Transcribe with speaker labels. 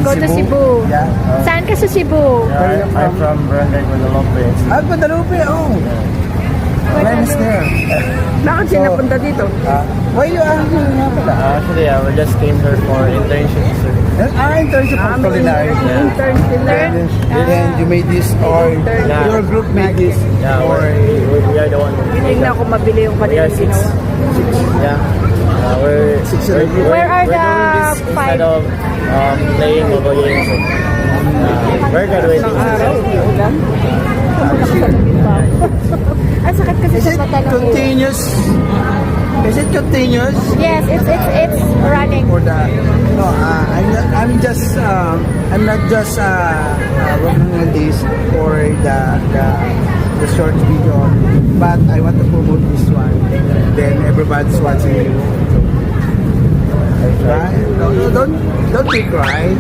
Speaker 1: Go to Cebu.
Speaker 2: Yeah.
Speaker 1: Saan ka sa Cebu?
Speaker 3: Yeah, I'm from Barangay Guadalupe.
Speaker 2: Guadalupe, oh. When is there?
Speaker 1: Bakit siya napunta dito?
Speaker 2: Why you are here nga pala?
Speaker 3: Actually, I just came here for internship, sir.
Speaker 2: Internship of culinary.
Speaker 1: Intern sila.
Speaker 2: Then you made this, or
Speaker 3: Yeah.
Speaker 2: your group made this,
Speaker 3: Yeah,
Speaker 2: or
Speaker 3: we are the one who made
Speaker 1: Tingnan
Speaker 3: that.
Speaker 1: ko mabili yung
Speaker 3: We are
Speaker 1: kanilang
Speaker 3: six.
Speaker 1: ginawa.
Speaker 3: Yeah. We're
Speaker 1: Where are
Speaker 3: we're
Speaker 1: the
Speaker 3: doing this
Speaker 1: five?
Speaker 3: instead of playing mobile games. We're graduating.
Speaker 1: Ang sakit kasi
Speaker 2: is
Speaker 1: sa
Speaker 2: it
Speaker 1: mata ng ulo.
Speaker 2: continuous? Is it continuous?
Speaker 1: Yes, it's running.
Speaker 2: For the no, I'm not just working on this for the short video, but I want to promote this one. Then everybody's watching you. Right? Don't you cry.